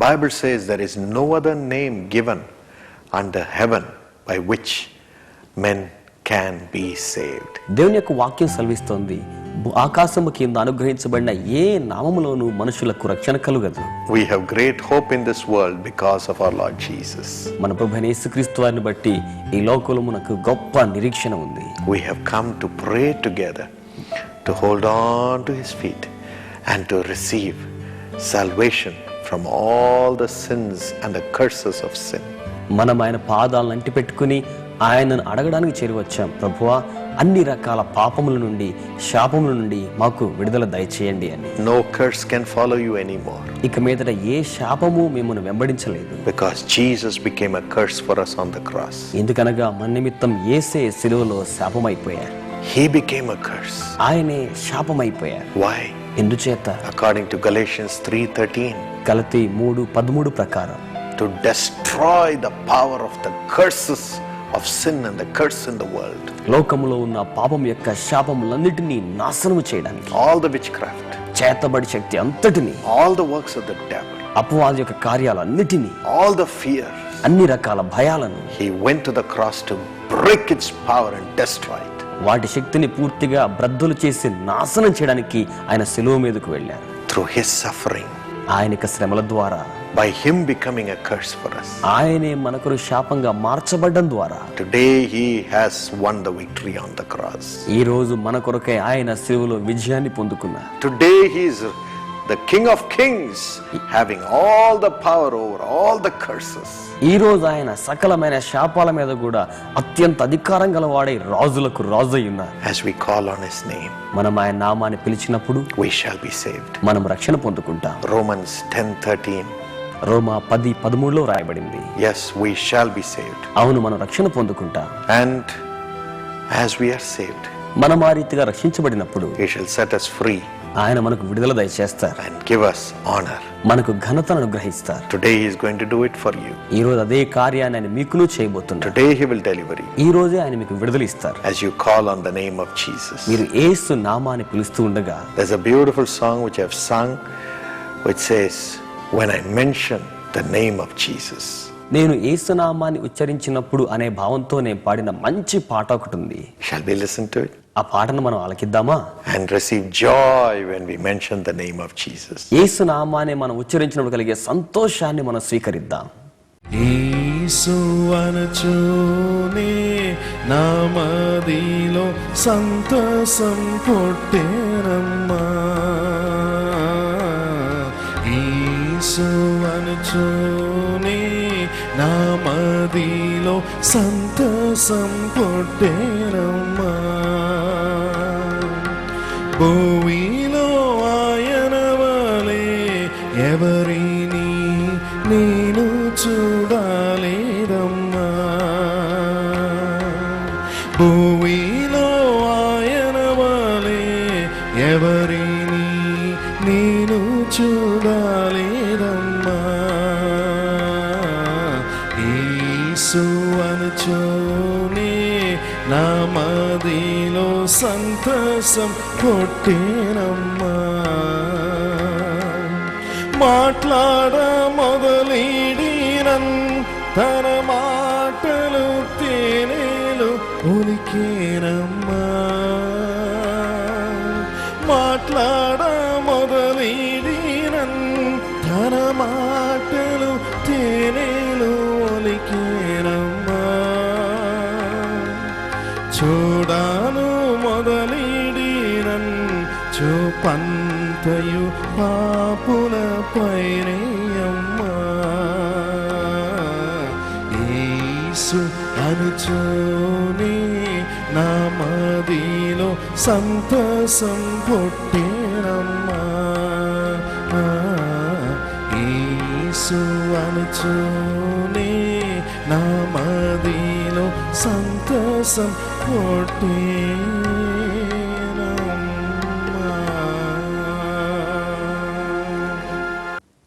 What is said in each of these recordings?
Bible says there is no other name given under heaven by which men can be saved. దేవుని యొక్క వాక్యం సెలవిస్తోంది, ఆకాశము కింద అనుగ్రహించబడిన ఏ నామములోనూ మనుషులకు రక్షణ కలుగదు. We have great hope in this world because of our Lord Jesus. మన ప్రభువైన యేసుక్రీస్తు వారిని బట్టి ఈ లోకంలో మనకు గొప్ప నిరీక్షణ ఉంది. We have come to pray together, to hold on to his feet and to receive salvation from all the sins and the curses of sin. మనం ఆయన పాదాలను అంటిపెట్టుకుని ఆయనను అడగడానికి చేరువచ్చాం. ప్రభువా, అన్ని రకాల పాపముల నుండి, శాపముల నుండి మాకు విడుదల దయచేయండి అని. No curse can follow you anymore. ఇక మీదట ఏ శాపము మిమ్మల్ని వెంబడించలేదు. Because Jesus became a curse for us on the cross. ఎందుకనగా మన నిమిత్తం యేసే సిలువలో శాపమైపోయారు. He became a curse. ఆయనే శాపమైపోయారు. Why? ఎందుచేత? According to Galatians 3:13. గలతీ 3:13 ప్రకారం To destroy the power of the curses of sin and the curse in the world. లోకములో ఉన్న పాపం యొక్క శాపములన్నిటినీ నాశనము చేయడానికి, All the witchcraft, చేతబడి శక్తి అంతటిని, all the works of the devil, అపవాది యొక్క కార్యాలన్నిటినీ, all the fear. అన్ని రకాల భయాలను, He went to the cross to break its power and destroy it. వాటి శక్తిని పూర్తిగా బ్రద్దలు చేసి నాశనం చేయడానికి ఆయన శిలువ మీదకు వెళ్ళారు. Through his suffering, ఆయన యొక్క శ్రమల ద్వారా, by him becoming a curse for us. ఆయనే మనకు శాపంగా మార్చబడ్డం ద్వారా Today he has won the victory on the cross. ఈ రోజు మన కొరకై ఆయన శిలువలో విజయాన్ని పొందుకున్నారు. Today he is the King of Kings, having all the power over all the curses. ఈ రోజు ఆయన సకలమైన శాపాల మీద కూడా అత్యంత అధికారం గలవాడై రాజులకు రాజు అయి ఉన్నారు. As we call on his name, మనం ఆయన నామాన్ని పిలిచినప్పుడు we shall be saved. మనం రక్షణ పొందుకుంటాం. Romans 10:13. రోమా 10:13లో రాయబడింది. Yes, we shall be saved. అవును, మనం రక్షణ పొందుకుంటాం. And as we are saved, మనం ఆ రీతిగా రక్షించబడినప్పుడు he shall set us free ఆయన మనకు విడుదల దయచేస్తారు, and give us honor. మనకు ఘనతను అనుగ్రహిస్తారు. Today he is going to do it for you. ఈ రోజు అదే కార్యాన్ని ఆయన మీకును చేయబోతున్నారు. Today he will deliver you. ఈ రోజే ఆయన మీకు విడుదల ఇస్తారు. As you call on the name of Jesus. మీరు యేసు నామాన్ని పిలుస్తూ ఉండగా There's a beautiful song which I've sung which says, when I mention the name of Jesus. నేను యేసు నామాన్ని ఉచ్చరించినప్పుడు అనే భావంతో నేను పాడిన మంచి పాట ఒకటి ఉంది. Shall we listen to it? ఆ పాటను మనం ఆలకిద్దామా? And receive joy when we mention the name of Jesus. యేసు నామాన్ని మనం ఉచ్చరించినప్పుడు కలిగే సంతోషాన్ని మనం స్వీకరిద్దాం. యేసు అనచునే నామదిలో సంతోషం పుట్టెనమ్మా. యేసు అనచునే నామదిలో సంతోషం పుట్టెనమ్మా. భూమిలో ఆయన వలె ఎవరిని నేను చూడలేదమ్మా. భూమిలో ఆయన వలె ఎవరిని నేను చూడలేదమ్మా. యేసు అనుచునే నామదిలో సంతోషం పుట్టెనమ్మా. మాట్లాడ మొదలెడినన్ తన మాటలు తేనెలు ఒలికేనమ్మా. మాట్లాడ మొదలెడినన్ తన మాటలు తేనెలు ఒలికేనమ్మా. చూడాను మొదలెడినన్ చూపంతయు పాపుల పైనయమ్మా. యేసు అనుచునే నామదిలో సంతోషం పుట్టెనమ్మా. యేసు అనుచునే నామదిలో సంతోషం పుట్టెనమ్మా.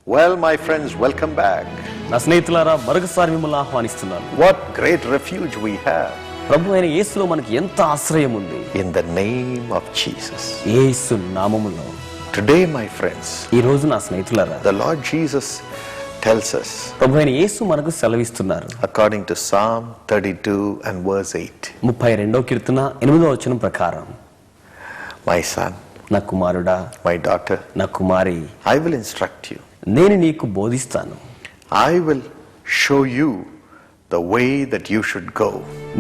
Well, my friends, welcome back. నా స్నేహితులారా, మరొకసారి మిమ్మల్ని ఆహ్వానిస్తున్నాను. What great refuge we have ప్రభు అయిన యేసులో మనకి ఎంత ఆశ్రయం ఉంది. in the name of Jesus. యేసు నామములో. Today, my friends, ఈ రోజు నా స్నేహితులారా, the Lord Jesus tells us, ప్రభు అయిన యేసు మనకు సెలవిస్తున్నారు. according to Psalm 32 and verse 8, 32వ కీర్తన 8వ వచనం ప్రకారం, my son, నా కుమారుడా, my daughter, నా కుమారి, I will instruct you. నేను నీకు బోధిస్తాను. I will show you the way that you should go.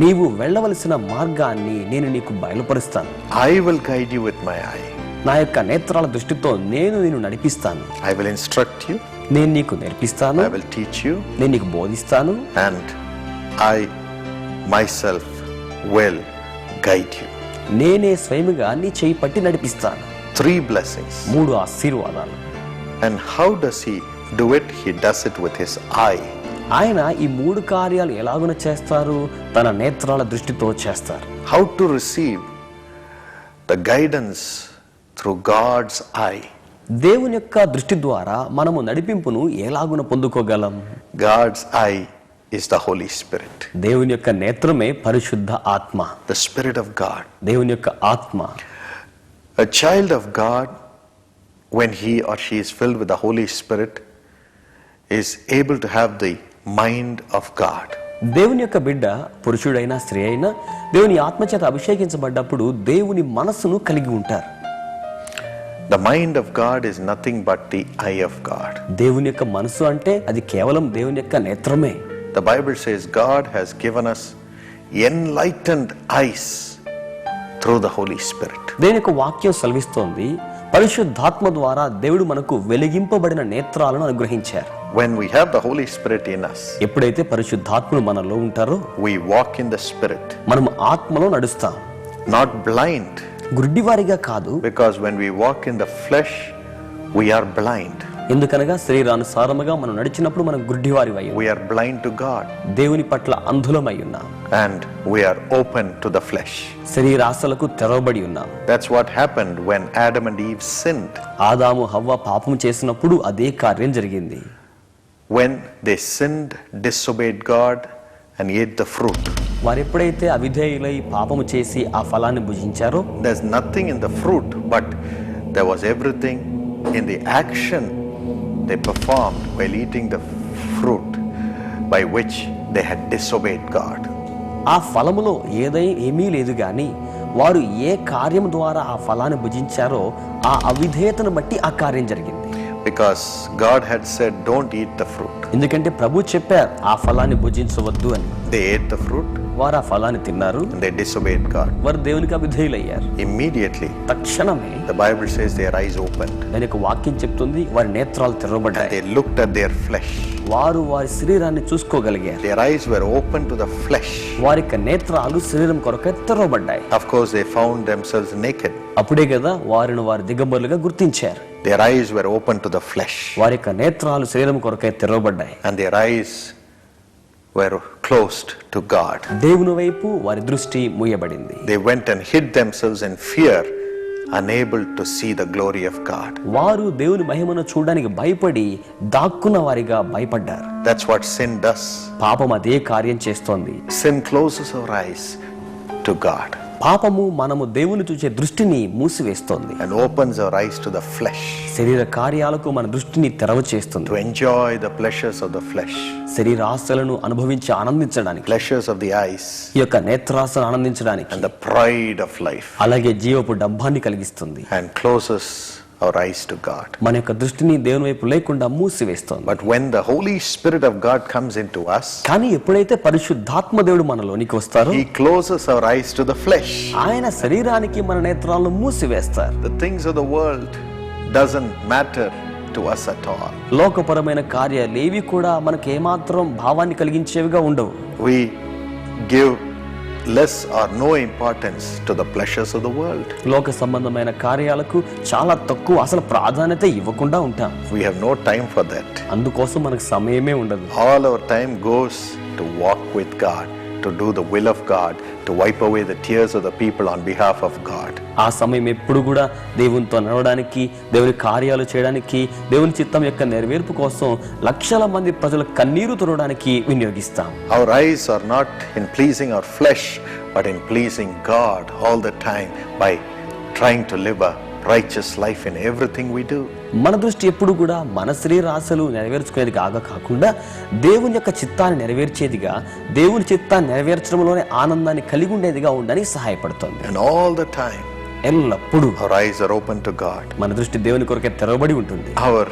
నీవు వెళ్ళవలసిన మార్గాన్ని నేను నీకు బయలుపరుస్తాను. I will guide you with my eye. నా యొక్క నేత్రాల దృష్టితో నేను నిన్ను నడిపిస్తాను. I will instruct you. నేను నీకు నేర్పిస్తాను. I will teach you. నేను నీకు బోధిస్తాను. And I myself will guide you. నేనే స్వయముగా నీ చేయి పట్టి నడిపిస్తాను. 3 blessings. 3 ఆశీర్వాదాలు. And how does he do it? He does it with his eye. ఆయన ఈ 3 కార్యాలు ఎలాగున చేస్తారు? తన నేత్రాల దృష్టితో చేస్తారు. How to receive the guidance through God's eye? దేవుని యొక్క దృష్టి ద్వారా మనము నడిపింపును ఎలాగున పొందుకోగలం? God's eye is the Holy Spirit. దేవుని యొక్క నేత్రమే పరిశుద్ధ ఆత్మ. The Spirit of God. దేవుని యొక్క ఆత్మ. A child of God, when he or she is filled with the Holy Spirit, is able to have the mind of God. దేవుని యొక్క బిడ్డ, పురుషుడైనా స్త్రీ అయినా, దేవుని ఆత్మచేత అభిషేకించబడ్డప్పుడు దేవుని మనస్సును కలిగి ఉంటారు. The mind of God is nothing but the eye of God. దేవుని యొక్క మనసు అంటే అది కేవలం దేవుని యొక్క నేత్రమే. The Bible says God has given us enlightened eyes through the Holy Spirit. దేవుని యొక్క వాక్యం సెలవిస్తోంది, పరిశుద్ధాత్మ ద్వారా దేవుడు మనకు వెలిగింపబడిన నేత్రాలను అనుగ్రహించారు. When we have the Holy Spirit in us, ఎప్పుడైతే పరిశుద్ధాత్ములు మనలో ఉంటారో we walk in the Spirit, మనం ఆత్మలో నడుస్తాం. not blind, గుడ్డివారిగా కాదు. because when we walk in the flesh, we are blind. ఎందుకనగా శరీరానుసారముగా మనం నడిచినప్పుడు మనం గుడ్డివారివై ఉన్నాం. We are blind to God దేవుని పట్ల అంధులమై ఉన్నాం. and we are open to the flesh. శరీరాశలకు తెరవబడి ఉన్నాం. That's what happened when Adam and Eve sinned. ఆదాము హవ్వ పాపం చేసినప్పుడు అదే కార్యం జరిగింది. When they sinned, disobeyed God and ate the fruit. వారు ఎప్పుడైతే అవిధేయులై పాపము చేసి ఆ ఫలాన్ని భుజించారో, There's nothing in the fruit, but there was everything in the action they performed while eating the fruit by which they had disobeyed God. ఆ ఫలములో ఏమీ లేదు గాని వారు ఏ కార్యం ద్వారా ఆ ఫలాన్ని భుజించారో ఆ అవిధేయతను బట్టి ఆ కార్యం జరిగింది. Because God had said, don't eat the fruit. ఎందుకంటే ప్రభు చెప్పారు ఆ ఫలాన్ని భుజించవద్దు అని. They ate the fruit వారు ఆ ఫలాన్ని తిన్నారు. and they disobeyed God. వారు దేవునికి అవిధేయులయ్యారు. Immediately, తక్షణమే the Bible says their eyes opened. దాని యొక్క వాక్యం చెప్తుంది వారి నేత్రాలు తెరవబడ్డాయి. They looked at their flesh. వారు వారి శరీరాన్ని చూసుకోగలిగారు. Their eyes were open to the flesh. వారి యొక్క నేత్రాలు శరీరం కొరకు తెరవబడ్డాయి. Of course, they found themselves naked. అప్పుడే కదా వారిని వారు దిగంబరులుగా గుర్తించారు. Their eyes were open to the flesh. వారి యొక్క నేత్రాలు శరీరం కొరకై తెరవబడ్డాయి. And their eyes were closed to God. దేవుని వైపు వారి దృష్టి మూయబడింది. They went and hid themselves in fear, unable to see the glory of God. వారు దేవుని మహిమను చూడడానికి భయపడి దాక్కున్న వారిగా భయపడ్డారు. That's what sin does. పాపం అదే కార్యం చేస్తోంది. Sin closes our eyes to God పాపము మనము దేవుని చూసే దృష్టిని మూసివేస్తోంది. and opens our eyes to the flesh, శరీర కార్యాలకు మన దృష్టిని తెరవ చేస్తుంది. to enjoy the pleasures of the flesh, శరీర ఆశలను అనుభవించి ఆనందించడానికి, pleasures of the eyes, ఈ యొక్క నేత్రాసను ఆనందించడానికి, and the pride of life, అలాగే జీవపు డంబాన్ని కలిగిస్తుంది. and closes our eyes to God. మన యొక్క దృష్టిని దేవుని వైపు లేకుండా మూసివేస్తోంది. But when the Holy Spirit of God comes into us, కానీ ఎప్పుడైతే పరిశుద్ధాత్మ దేవుడు మనలోనికి వస్తారో He closes our eyes to the flesh. ఆయన శరీరానికి మన నేత్రాలను మూసివేస్తారు. The things of the world doesn't matter to us at all. లోకపరమైన కార్యాలు ఏవి కూడా మనకు ఏమాత్రం భావాన్ని కలిగించేవిగా ఉండవు. We give less or no importance to the pleasures of the world. లోక సంబంధమైన కార్యాలకు చాలా తక్కువ, అసలు ప్రాధాన్యత ఇవ్వకుండా ఉంటాం. We have no time for that. అందుకోసం మనకు సమయమే ఉండదు. All our time goes to walk with God, to do the will of God, to wipe away the tears of the people on behalf of God. ఆ సమయం ఎప్పుడు కూడా దేవునితో నడవడానికి, దేవుని కార్యాలు చేయడానికి, దేవుని చిత్తం యొక్క నెరవేర్పు కోసం లక్షల మంది ప్రజల కన్నీరు తుడవడానికి వినియోగిస్తాం. Our eyes are not in pleasing our flesh, but in pleasing God all the time by trying to live a righteous life in everything we do. మన దృష్టి ఎప్పుడు కూడా మన శరీర ఆశలు నెరవేర్చుకునేది కాకుండా దేవుని యొక్క చిత్తాన్ని నెరవేర్చేదిగా, దేవుని చిత్తాన్ని నెరవేర్చడంలోనే ఆనందాన్ని కలిగి ఉండేదిగా ఉండని సహాయపడుతుంది. And all the time, ఎల్లప్పుడూ our eyes are open to God. మన దృష్టి దేవుని కొరకే తెరవబడి ఉంటుంది. Our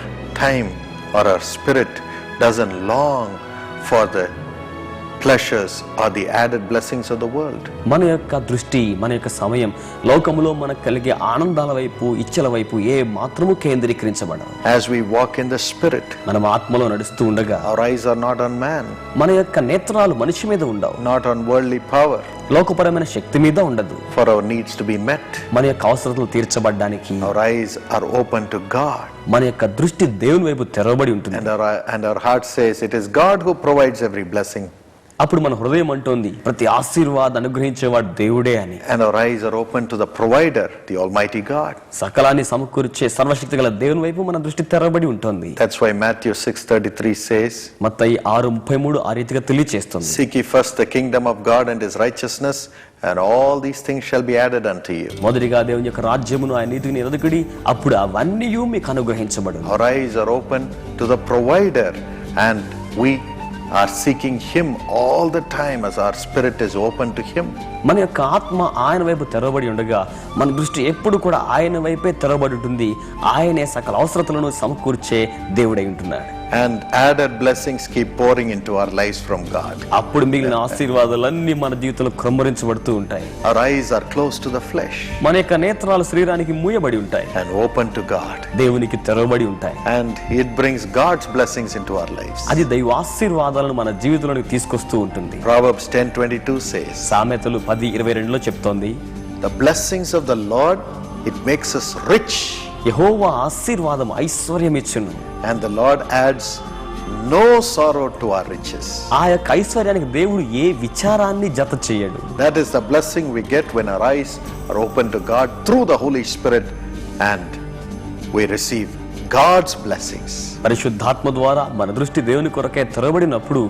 time or our spirit doesn't long for the pleasures or the added blessings of the world. మన యొక్క దృష్టి, మన యొక్క సమయం లోకములో మనకు కలిగే ఆనందాల వైపు, ఇచ్చల వైపు ఏ మాత్రము కేంద్రీకరించబడదు. As we walk in the spirit, మనం ఆత్మలో నడుస్తూ ఉండగా our eyes are not on man, మన యొక్క నేత్రాలు మనిషి మీద ఉండవు, not on worldly power, లోకపరమైన శక్తి మీద ఉండదు. for our needs to be met. మన యొక్క అవసరతలు తీర్చబడ్డానికి Our eyes are open to God. మన యొక్క దృష్టి దేవుని వైపు తెరవబడి ఉంటుంది. And our heart says, it is God who provides every blessing. అప్పుడు మన హృదయం అంటోంది, ప్రతి ఆశీర్వాదం అనుగ్రహించేవాడు దేవుడే అని. And our eyes are open to the provider, the Almighty God. సకలాన్ని సమకూర్చే సర్వశక్తి గల దేవుని వైపు మన దృష్టి తెరవబడి ఉంటుంది. That's why Matthew 6:33 says, మత్తయి 6:33 ఆ రీతిగా తెలియచేస్తుంది. seek ye first the kingdom of God and his righteousness, and all these things shall be added unto you. మొదటిగా దేవుని యొక్క రాజ్యమును, ఆయన నీతిని ఎదుగుడి, అప్పుడు అవన్నీ మీకు అనుగ్రహించబడును. Our eyes are open to the provider, and we are seeking him all the time as our spirit is open to him. మన యొక్క ఆత్మ ఆయన వైపు తెరవబడి ఉండగా మన దృష్టి ఎప్పుడు కూడా ఆయన వైపే తెరవబడి ఉంటుంది. ఆయనే సకల అవసరతలను సమకూర్చే దేవుడై ఉంటున్నాడు. And added blessings keep pouring into our lives from God. అప్పుడు మిగిలిన ఆశీర్వాదాలన్నీ మన జీవితంలో క్రమరించబడుతూ ఉంటాయి. Our eyes are close to the flesh మన యొక్క నేత్రాలు శరీరానికి మూయబడి ఉంటాయి, and open to God. దేవునికి తెరవబడి ఉంటాయి. And it brings God's blessings into our lives. అది దైవ ఆశీర్వాదాలను మన జీవితంలోకి తీసుకొస్తూ ఉంటుంది. Proverbs 10:22 says, సామెతలు 10:22లో చెప్తోంది, the blessings of the Lord, it makes us rich, యెహోవా ఆశీర్వాదం ఐశ్వర్యం ఇచ్చును, and the Lord adds no sorrow to our riches. ఆ యొక్క ఐశ్వర్యానికి దేవుడు ఏ విచారాన్ని జత చేయడు. That is the blessing we get when our eyes are open to God through the Holy Spirit, and we receive God's blessings. పరిశుద్ధాత్మ ద్వారా మన దృష్టి దేవుని కొరకే తెరవబడినప్పుడు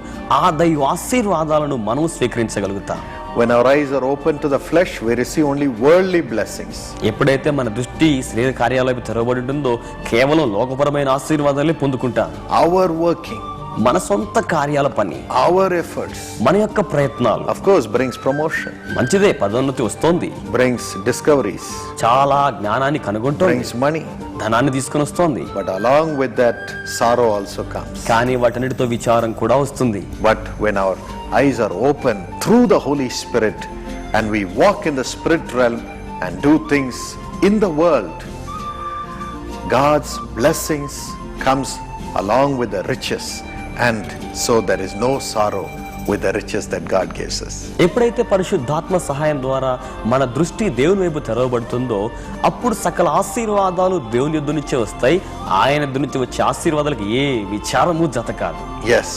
ఆ దైవ ఆశీర్వాదాలను మనం స్వీకరించగలుగుతాం. When our eyes are open to the flesh, we receive only worldly blessings. ఎప్పుడైతే మన దృష్టి శరీర కార్యాలయం తెరవబడి ఉంటుందో కేవలం లోకపరమైన ఆశీర్వాదాలే పొందుకుంటాం. Our working, మన సొంత కార్యాల పని, our efforts, మన యొక్క ప్రయత్నాలు of course, brings promotion, మంచిదే, పదోన్నతి వస్తోంది, brings discoveries, చాలా జ్ఞానాన్ని కనుగొంటోంది, brings money. ధనాన్ని తీసుకొని వస్తోంది. But along with that, sorrow also comes. కానీ వాటన్నిటితో విచారం కూడా వస్తుంది. But when our eyes are open through the Holy Spirit, and we walk in the spirit realm and do things in the world, God's blessings comes along with the riches, and so there is no sorrow with the riches that God gives us. ఎప్పుడైతే పరిశుద్ధాత్మ సహాయం ద్వారా మన దృష్టి దేవుని వైపు తెరవబడుతుందో అప్పుడు సకల ఆశీర్వాదాలు దేవుని యొద్ద నుంచే వస్తాయి. ఆయన యొద్ద నుంచి వచ్చే ఆశీర్వాదాలకు ఏ విచారము జత కాదు. Yes,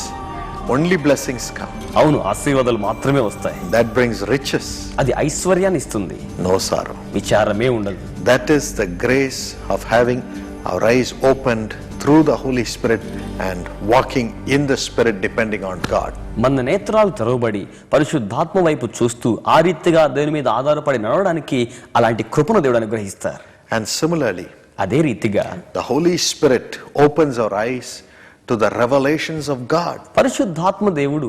only blessings come. అవును, ఆశీర్వాదాలు మాత్రమే వస్తాయి. That brings riches, అది ఐశ్వర్యాన్ని ఇస్తుంది, no sorrow. విచారమే ఉండదు. That is the grace of having our eyes opened through the Holy Spirit and walking in the Spirit depending on God. మన నేత్రాలు తెరవబడి పరిశుద్ధాత్మ వైపు చూస్తూ ఆ రీతిగా దేవుని మీద ఆధారపడి నడవడానికి అలాంటి కృపను దేవుడు అనుగ్రహిస్తారు. And similarly, అదే రీతిగా the Holy Spirit opens our eyes to the revelations of God. పరిశుద్ధాత్మ దేవుడు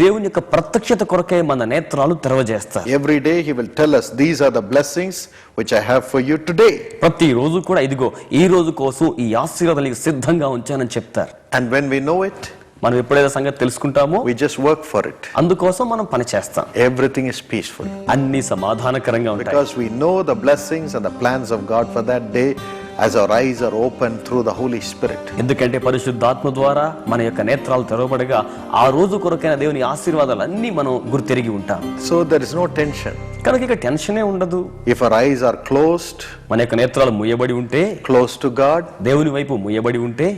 దేవుని యొక్క ప్రత్యక్షత కొరకే మన నేత్రాలు తెరవజేస్తారు. Every day he will tell us, these are the blessings which I have for you today. ప్రతి రోజు కూడా ఇదిగో ఈ రోజు కోసం ఈ ఆశీర్వాదాలు నీకు సిద్ధంగా ఉంచానని చెప్తారు. And when we know it, మనం ఎప్పుడైతే సంగతి తెలుసుకుంటామో we just work for it. అందుకోసం మనం పని చేస్తాం. Everything is peaceful అన్ని సమాధానకరంగా ఉంటాయి. because we know the blessings and the plans of God for that day, as our eyes are open through the Holy Spirit. ఎందుకంటే పరిశుద్ధాత్మ ద్వారా మన యొక్క నేత్రాలు తెరవబడగా ఆ రోజు కొరకైన దేవుని ఆశీర్వాదాలన్నీ మనం గుర్తెరిగి ఉంటాం. So there is no tension. కనుక ఇక టెన్షనే ఉండదు. If our eyes are closed, మన యొక్క నేత్రాలు ముయ్యబడి ఉంటే, close to God, దేవుని వైపు ముయ్యబడి ఉంటే,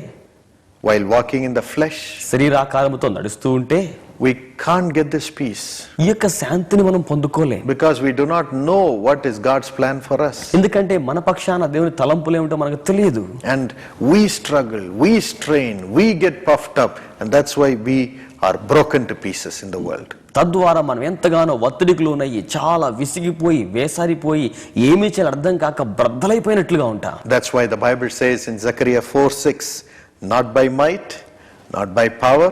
while walking in the flesh, శరీరాకారముతో నడుస్తూ ఉంటే we can't get this peace ఈ యొక్క శాంతిని మనం పొందుకోలేం. because we do not know what is God's plan for us. ఎందుకంటే మన పక్షాన దేవుని తలంపులు ఏమిటో మనకు తెలియదు. And we struggle, we strain, we get puffed up, and that's why we are broken to pieces in the world. తద్వారా మనం ఎంతగానో ఒత్తిడికి లోనయ్యి చాలా విసిగిపోయి వేసారిపోయి ఏమీ చేయాలి అర్థం కాక బ్రద్దలైపోయినట్లుగా ఉంటాం. That's why the Bible says in Zechariah 4:6, not by might, not by power,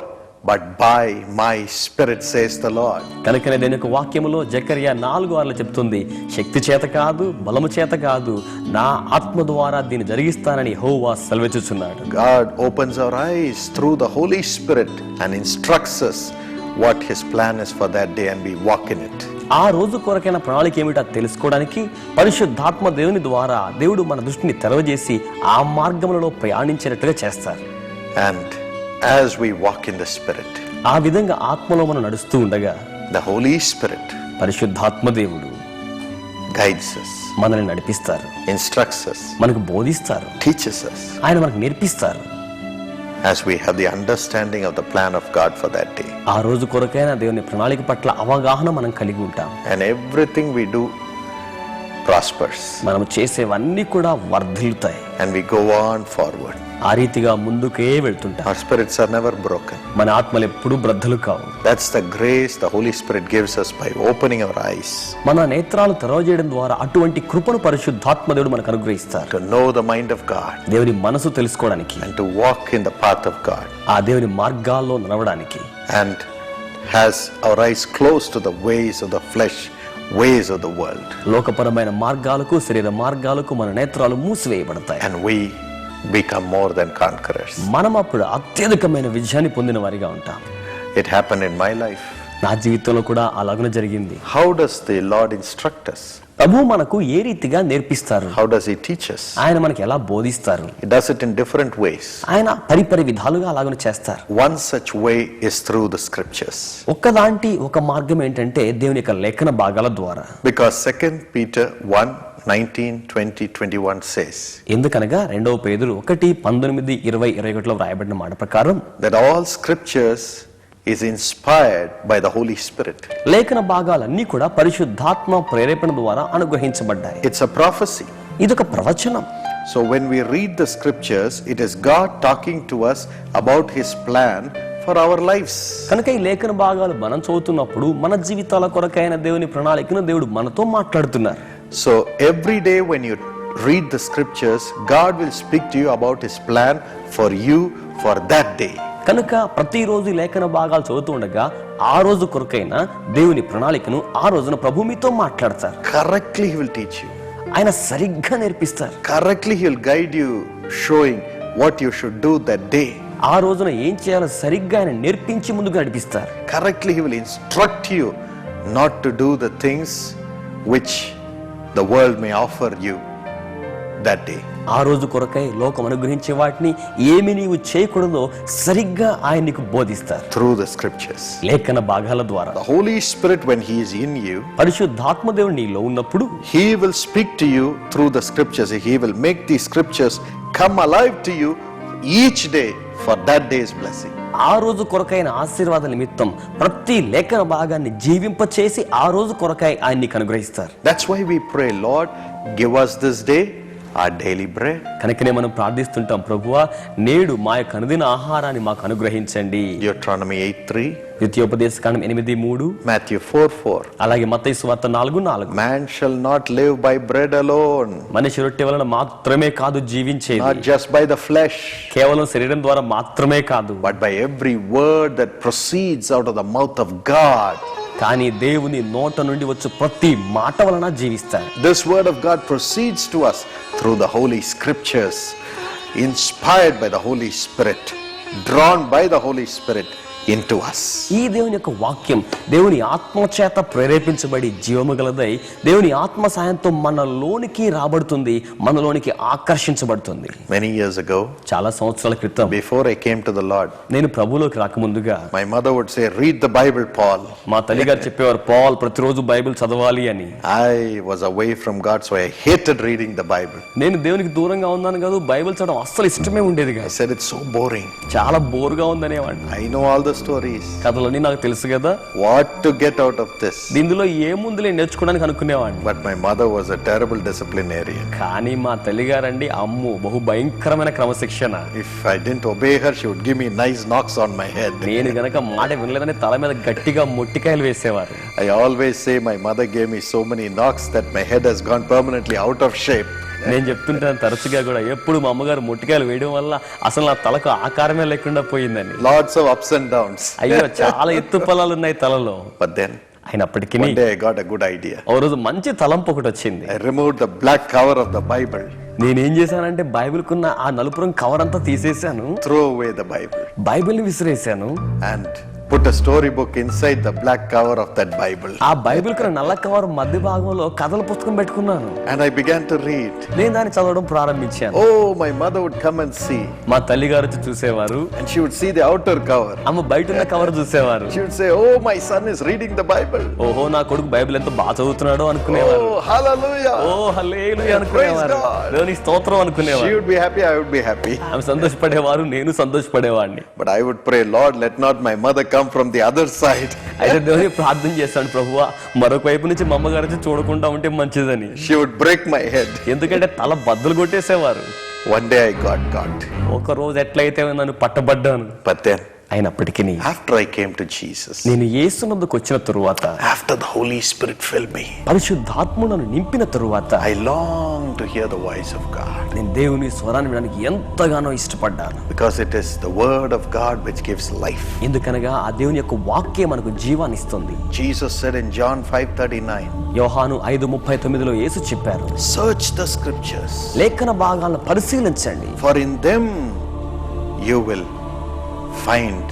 but by my spirit says the Lord. కనుకనే దేని యొక్క వాక్యములో జకర్యా 4:6 చెప్తుంది, శక్తి చేత కాదు బలము చేత కాదు నా ఆత్మ ద్వారా దీన్ని జరిగిస్తానని యెహోవా సెలవిచ్చుచున్నాడు. God opens our eyes through the Holy Spirit and instructs us what his plan is for that day, and we walk in it. ఆ రోజు కొరకైన ప్రణాళిక ఏమిటో తెలుసుకోవడానికి పరిశుద్ధాత్మ దేవుని ద్వారా దేవుడు మన దృష్టిని తెరవజేసి ఆ మార్గములలో ప్రయాణించేటట్టుగా చేస్తారు. And as we walk in the Spirit, ఆ విధంగా ఆత్మలో మనం నడుస్తూ ఉండగా the Holy Spirit పరిశుద్ధాత్మ దేవుడు guides us, మనల్ని నడిపిస్తారు, instructs us, మనకు బోధిస్తారు, teaches us, ఆయన మనకు నేర్పిస్తారు. as we have the understanding of the plan of God for that day. ఆ రోజు కొరకైన దేవుని ప్రణాళిక పట్ల అవగాహన మనం కలిగి ఉంటాం. And everything we do prospers, మనం చేసేవన్నీ కూడా వర్ధిల్లుతాయి, and we go on forward. ఆ రీతిగా ముందుకే వెళ్తుంటాం. Our spirits are never broken. మన ఆత్మలు ఎప్పుడూ బ్రద్దలు కావు. That's the grace the Holy Spirit gives us by opening our eyes మన నేత్రాలు తెరవజేయడం ద్వారా అటువంటి కృపను పరిశుద్ధాత్మ దేవుడు మనకు అనుగ్రహిస్తారు. to know the mind of God దేవుని మనసు తెలుసుకోవడానికి, and to walk in the path of God, ఆ దేవుని మార్గాల్లో నడవడానికి, and has our eyes closed to the ways of the flesh, ways of the world, లోకపరమైన మార్గాలకు శరీర మార్గాలకు మన నేత్రాలు మూసివేయబడతాయి. and we become more than conquerors. మనం అప్పుడు అత్యధికమైన విజయాన్ని పొందిన వారిగా ఉంటాం. It happened in my life. నా జీవితంలో కూడా అలాగనే జరిగింది. How does the Lord instruct us? ప్రభు మనకు ఏ రీతిగా నేర్పిస్తారు, How does he teach us? ఆయన మనకి ఎలా బోధిస్తారు, He does it in different ways. ఆయన పరిపరి విధాలుగా అలాగనే చేస్తారు. One such way is through the scriptures, ఒక్కదాంటి ఒక మార్గం ఏంటంటే దేవుని యొక్క లేఖన భాగాల ద్వారా. because 2 Peter 1:19, 20, 21 says ఎందుకనగా 2 పేతురు 1:19, 20, 21 వ్రాయబడిన మాట ప్రకారం that all scriptures is inspired by the Holy Spirit. లేఖన భాగాలన్నీ కూడా పరిశుద్ధాత్మ ప్రేరేపణ ద్వారా అనుగ్రహించబడ్డాయి. It's a prophecy. ఇదొక ప్రవచనం. So when we read the scriptures, it is God talking to us about his plan for our lives. కనుక ఈ లేఖన భాగాలు మనం చదువుతున్నప్పుడు మన జీవితాల కొరకైన దేవుని ప్రణాళికను దేవుడు మనతో మాట్లాడుతున్నారు. So every day when you read the scriptures, God will speak to you about his plan for you for that day. కనుక ప్రతిరోజు ఈ లేఖన భాగాలు చదువుతూ ఉండగా ఆ రోజు కొరకైన దేవుని ప్రణాళికను ఆ రోజున ప్రభు మీతో మాట్లాడతారు. Correctly he will teach you. ఆయన సరిగ్గా నేర్పిస్తారు. Correctly he will guide you, showing what you should do that day. ఆ రోజున ఏం చేయాలో సరిగ్గా ఆయన నేర్పించి ముందుకు నడిపిస్తారు. Correctly he will instruct you not to do the things which the world may offer you that day. ఆ రోజు కొరకై లోకం అనుగ్రహించే వాటిని ఏమి నీవు చేయకూడదో సరిగ్గా ఆయన నీకు బోధిస్తారు Through the scriptures. లేఖన భాగాల ద్వారా. The Holy Spirit, when he is in you, పరిశుద్ధాత్మ దేవుడు నీలో ఉన్నప్పుడు he will speak to you through the scriptures. He will make these scriptures come alive to you each day for that day's blessing. ఆ రోజు కొరకైన ఆశీర్వాద నిమిత్తం ప్రతి లేఖన భాగాన్ని జీవింపచేసి ఆ రోజు కొరకై ఆయన నీకు అనుగ్రహిస్తారు. That's why we pray, Lord, give us this day our daily bread. కనుకనే మనం ప్రార్థిస్తుంటాం, ప్రభువా నేడు మా యొక్క అనుదిన ఆహారాన్ని మాకు అనుగ్రహించండి. Deuteronomy 8:3, ద్వితీయోపదేశకాండం 8:3, Matthew 4:4. అలాగే మత్తయి సువార్త 4:4. Man shall not live by bread alone, మనిషి రొట్టె వలన మాత్రమే కాదు జీవించేది, not just by the flesh, కేవలం శరీరం ద్వారా మాత్రమే కాదు, but by every word that proceeds out of the mouth of God. కానీ దేవుని నోట నుండి వచ్చు ప్రతి మాట వలన జీవిస్తారు. This word of God proceeds to us through the Holy Scriptures, inspired by the Holy Spirit, drawn by the Holy Spirit into us. ఈ దేవుని యొక్క వాక్యం దేవుని ఆత్మ చేత ప్రేరేపించబడి జీవము గలదై దేవుని ఆత్మ సాయంతో మనలోనికి రాబడుతుంది, మనలోనికి ఆకర్షించబడుతుంది. Many years ago, చాలా సంవత్సరాల క్రితం before I came to the Lord, నేను ప్రభువులోకి రాకముందుగా my mother would say, read the Bible, Paul. మా తల్లిగారు చెప్పేవారు, పాల్ ప్రతిరోజు బైబిల్ చదవాలి అని. I was away from God, so I hated reading the Bible. నేను దేవునికి దూరంగా ఉన్నాను కాదు, బైబిల్ చదవడం అస్సలు ఇష్టమే ఉండేది I కాదు. said, it's so boring. చాలా బోరుగా ఉందనేవాడిని. I know all the the stories. కథలన్నీ నాకు తెలుసు కదా, What to get out of this? ఇందులో ఏముందులే నేర్చుకోవడానికి అనుకునేవాడిని. But my mother was a terrible disciplinarian. కానీ మా తల్లిగారండి అమ్ము బహు భయంకరమైన క్రమశిక్షణ. If I didn't obey her, she would give me nice knocks on my head. నేను గనక మాట వినలేదని తల మీద గట్టిగా మొట్టికాయలు వేసేవారు. I always say my mother gave me so many knocks that my head has gone permanently out of shape. నేను చెప్తుంటాను తరచుగా కూడా, ఎప్పుడు మా అమ్మగారు మొట్టికాయలు వేయడం వల్ల అసలు నా తలకు ఆకారమే లేకుండా పోయిందని. Lots of ups and downs. అయ్యో చాలా ఎత్తు పొలాలు ఉన్నాయి తలలో. But then అయినప్పటికీ one day I got a good idea. ఓ రోజు మంచి తలంపు ఒకటి వచ్చింది. I removed the black cover of the Bible. నేనేం చేశానంటే బైబిల్ కున్న ఆ నలుపు రంగు కవర్ అంతా తీసేశాను, Throw away the Bible Bible ని విసిరేశాను, and put a storybook inside the black cover of that Bible. ఆ బైబిల్ కున్న నల్ల కవర్ మధ్య భాగంలో కథల పుస్తకం పెట్టుకున్నాను. And I began to read. నేను దాన్ని చదవడం ప్రారంభించాను. Oh, my mother would come and see. మా తల్లి గారు వచ్చి చూసేవారు, And she would see the outer cover. అమ్మ బయట ఉన్న కవర్ చూసేవారు. She would say, oh, my son is reading the Bible. ఓహో నా కొడుకు బైబిల్ ఎంత బాగా చదువుతున్నాడో అనుకునేవారు. Oh, hallelujah. ఓ హల్లెలూయా అనుకునేవారు. Praise God. దేవుని స్తోత్రం She అనుకునేవారు. would be happy, I would be happy. ఆమె సంతోషపడేవారు, నేను సంతోషపడేవాడిని. But I would pray, Lord, let not my mother come from the other side. అయితే దేవుని ప్రార్థన చేస్తాను, ప్రభువా మరొక వైపు నుంచి మా అమ్మగారు వచ్చి చూడకుండా ఉంటే మంచిదని. She would break my head. ఎందుకంటే తల బద్దలు కొట్టేసేవారు. One day I got caught. ఒక రోజు ఎట్లయితే నన్ను పట్టబడ్డాను. But then, అయినప్పటికీ after I came to Jesus, నేను యేసునందుకు వచ్చిన తరువాత, after the Holy Spirit filled me, పరిశుద్ధాత్మ నన్ను నింపిన తరువాత I longed to hear the voice of God. నేను దేవుని స్వరాన్ని వినడానికి ఎంతగానో ఇష్టపడ్డాను. Because it is the word of God which gives life. ఎందుకనగా ఆ దేవుని యొక్క వాక్యం మనకు జీవాన్ని ఇస్తుంది. Jesus said in John 5:39, యోహాను 5:39లో యేసు చెప్పారు, search the scriptures, లేఖన భాగాలను పరిశీలించండి, for in them you will find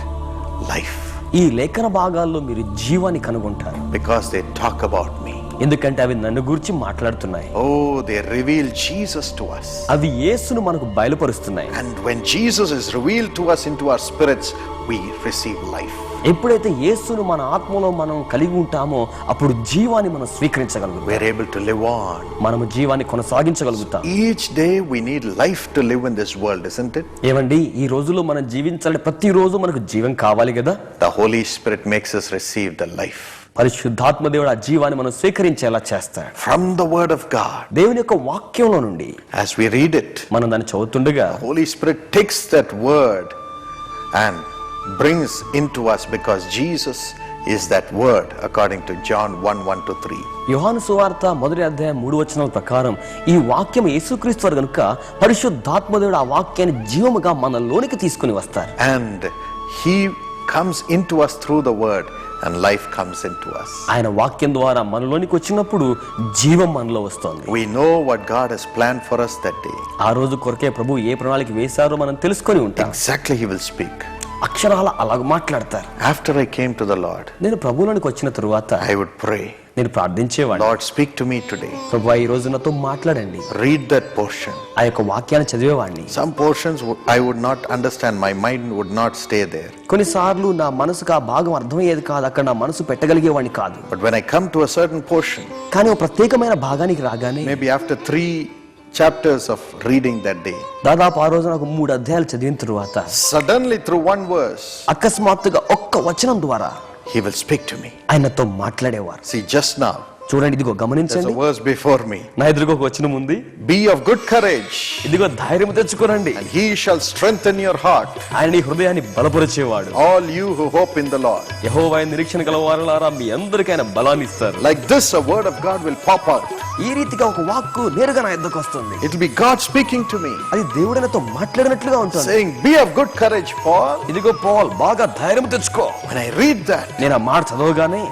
life. ఈ లేఖన భాగాల్లో మీరు జీవాన్ని కనుగొంటారు. Because they talk about me. ఎందుకంటే అవి నన్ను గురించి మాట్లాడుతున్నాయి. Oh, they reveal Jesus to us. అవి యేసును మనకు బయలుపరుస్తున్నాయి. And when Jesus is revealed to us into our spirits, we receive life. ఎప్పుడైతే యేసును మన ఆత్మలో మనం కలిగి ఉంటామో అప్పుడు జీవాన్ని మనం స్వీకరించగలుగుతాం. We are able to live on. మనము జీవాన్ని కొనసాగించగలుగుతాం. Each day we need life to live in this world, isn't it? ఏమండి, ఈ రోజుల్లో మనం జీవించాలంటే ప్రతిరోజు మనకు జీవం కావాలి కదా. The Holy Spirit makes us receive the life పరిశుద్ధాత్మ దేవుడు ఆ జీవాన్ని మనం స్వీకరించేలా చేస్తాడు. from the word of God. దేవుని యొక్క వాక్యంలో నుండి As we read it, మనం దాన్ని చదువుతుండగా Holy Spirit takes that word and brings into us, because Jesus is that word, according to John 1:1-3. యోహాను సువార్త 1:3 ప్రకారం ఈ వాక్యం యేసుక్రీస్తు వారు గనుక పరిశుద్ధాత్మ దేవుడు ఆ వాక్యాన్ని జీవముగా మనలోనికి తీసుకుని వస్తారు. And he comes into us through the word, and life comes into us. ఆయన వాక్యం ద్వారా మనలోనికి వచ్చినప్పుడు జీవం మనలో వస్తుంది. We know what God has planned for us that day. ఆ రోజు కొరకే ప్రభు ఏ ప్రణాళిక వేశారో మనం తెలుసుకొని ఉంటాం. Exactly, he will speak. అక్షరాల అలాగ మాట్లాడతారు. After I came to the Lord, నేను ప్రభువులోనికి వచ్చిన తరువాత I would pray, నేను ప్రార్థించేవాడిని, Lord, speak to me today. ప్రభువా ఈ రోజు నాతో మాట్లాడండి. Read that portion. ఆ యొక్క వాక్యాన్ని చదివేవాడిని. Some portions I would not understand, my mind would not stay there. కొన్నిసార్లు నా మనసుకు ఆ భాగం అర్థమయ్యేది కాదు, అక్కడ నా మనసు పెట్టగలిగేవాడిని కాదు. But when I come to a certain portion, కానీ ఒక ప్రత్యేకమైన భాగానికి రాగానే maybe after 3 chapters of reading that day, దాదాపు ఆ రోజు నాకు 3 అధ్యాయాలు చదివిన తరువాత suddenly through one verse, అకస్మాత్తుగా ఒక్క వచనం ద్వారా he will speak to me. ఆయనతో మాట్లాడేవారు. See, just now, చూడండి, ఇదిగో there's గమనించండి, a verse before me. నా ఎదురుగా ఒక వచనం ఉంది. Be of good courage, ఇదిగో ధైర్యం తెచ్చుకోనండి, and he shall strengthen your heart, ఆయన నీ హృదయాన్ని బలపరిచేవాడు. all you who hope in the Lord. యెహోవా నిరీక్షణ గల వారలారా మీ అందరికీ ఆయన బలాన్ని ఇస్తారు. Like this, a word of God will pop out. ఈ రీతిగా ఒక వాక్కు నేరుగా నా ఎద్దకు వస్తుంది. It will be God speaking to me, అది దేవుడితో మాట్లాడినట్లుగా ఉంటుంది. saying, be of good courage, Paul. ఇదిగో పౌల్, బాగా ధైర్యం తెచ్చుకో. When I read that, నేను ఆ మాట చదవగానే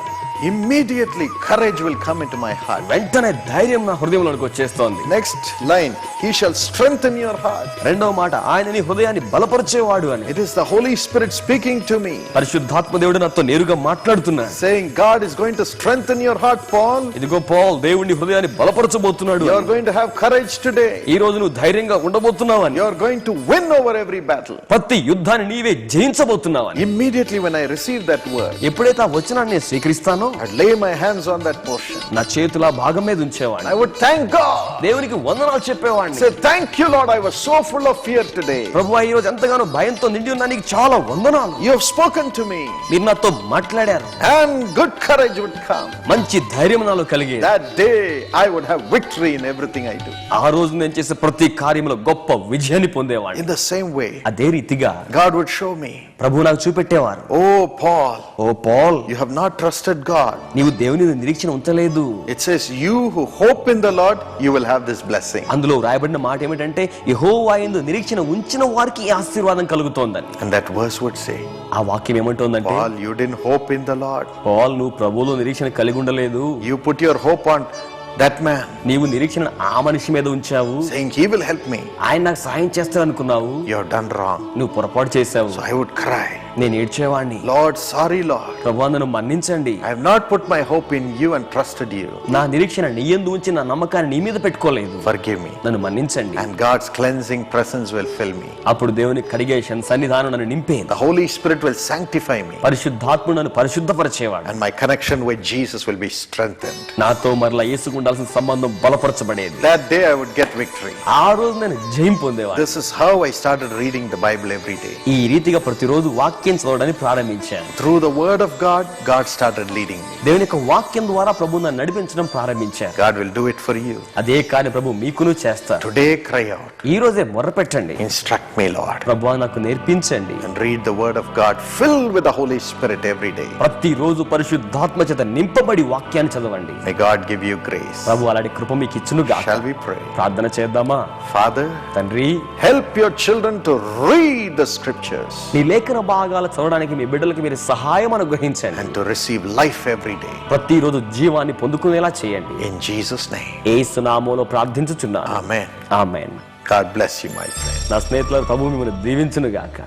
immediately courage will come into my heart. వెంటనే ధైర్యం నా హృదయంలోకి వచ్చేస్తోంది. Next line, he shall strengthen your heart. రెండవ మాట, ఆయన నీ హృదయాన్ని బలపరిచేవాడు అని. It is the Holy Spirit speaking to me, పరిశుద్ధాత్మ దేవుడు నాతో నేరుగా మాట్లాడుతున్నాడు. saying, God is going to strengthen your heart, Paul. ఇదిగో పౌల్, దేవుని హృదయాన్ని బలపరచబోతున్నాడు. You are going to have courage today. ఈ రోజు నువ్వు ధైర్యంగా ఉండబోతున్నావని, You are going to win over every battle. ప్రతి యుద్ధాన్ని నీవే జయించబోతున్నావని. Immediately when I received that word, ఎప్పుడైతే ఆ వచనాన్ని నేను స్వీకరిస్తానో I'd lay my hands on that portion. నా చేతుల భాగం మీద ఉంచేవాడిని. I would thank God. దేవునికి వందనాలు చెప్పేవాడిని. Say, thank you, Lord. I was so full of fear today. ప్రభువా ఈ రోజు ఎంతగానో భయంతో నిండి ఉన్నా నీకు చాలా వందనాలు. You have spoken to me. మీరు నాతో మాట్లాడారు. And good courage would come. మంచి ధైర్యం నాలో కలిగేది. That day I would have victory in everything I do. ఆ రోజు నేను చేసే ప్రతి కార్యంలో గొప్ప విజయాన్ని పొందేవాడిని. In the same way, అదే రీతిగా God would show me. ప్రభువు నాకు చూపెట్టేవారు. Oh, Paul. ఓ Paul, You have not trusted God. నీవు దేవుని మీద నిరీక్షణ ఉంచలేదు. It says, you who hope in the Lord, you will have this blessing. అందులో రాయబడిన మాట ఏమిటంటే యెహోవా యందు నిరీక్షణ ఉంచిన వారికి ఈ ఆశీర్వాదం కలుగుతోందని. And that verse would say, ఆ వాక్యం ఏమంటోందంటే, Paul, you didn't hope in the Lord. Paul నువ్వు ప్రభువులో నిరీక్షణ కలిగి ఉండలేదు. You put your hope on that man, నీవు నిరీక్షణ ఆ మనిషి మీద ఉంచావు. saying he will help me. ఆయన నాకు సాయం చేస్తాడు అనుకున్నావు. You have done wrong. నువ్వు పొరపాటు చేశావు. So I would cry, నేను ఏడ్చేవాడిని. Lord, sorry, Lord. ప్రభువా నన్ను మన్నించండి. I have not put my hope in you and trusted you. నా నిరీక్షణ నీ యందు ఉంచి నా నమ్మకాన్ని నీ మీద పెట్టుకోలేదు. Forgive me. నన్ను మన్నించండి. And God's cleansing presence will fill me. అప్పుడు దేవుని కడిగేషన్ సన్నిధానం నన్ను నింపేది. The Holy Spirit will sanctify me. పరిశుద్ధాత్ముడు నన్ను పరిశుద్ధపరిచేవాడు. And my connection with Jesus will be strengthened. నాతో మరలా యేసుకు ఉండాల్సిన సంబంధం బలపరచబడేది. That day I would get victory. ఆ రోజు నేను జయం పొందేవాడిని. This is how I started reading the Bible every day. ఈ రీతిగా ప్రతిరోజు వాక్యం చదవడానికి ప్రారంభించాను. Through the word of God, God started leading me. దేవుని యొక్క వాక్యం ద్వారా ప్రభువు నన్ను నడిపించడం ప్రారంభించారు. God will do it for you. అదే కార్యం ప్రభు మీకును చేస్తారు. Today cry out. ఈ రోజే మొర్రపెట్టండి. Instruct me, Lord. ప్రభువా నాకు నేర్పించండి. And read the word of God filled with the Holy Spirit every day. ప్రతిరోజు పరిశుద్ధాత్మ చేత నింపబడి వాక్యాన్ని చదవండి. May God give you grace. ప్రభు అలాంటి కృప మీకు ఇచ్చునుగా. Shall we pray? ప్రార్థన చేద్దామా? Father, తండ్రి, help your children to read the scriptures నీ లేఖన భాగాలు చదవడానికి మీ బిడ్డలకి మీరు సహాయం అనుగ్రహించండి. and to receive life every day. ప్రతిరోజు జీవాన్ని పొందుకునేలా చేయండి. In Jesus' name. యేసు నామములో ప్రార్థించుచున్నాను. Amen. Amen. God bless you, my friend. నా స్నేహితుల ప్రభువు మిమ్మల్ని దీవించును గాక.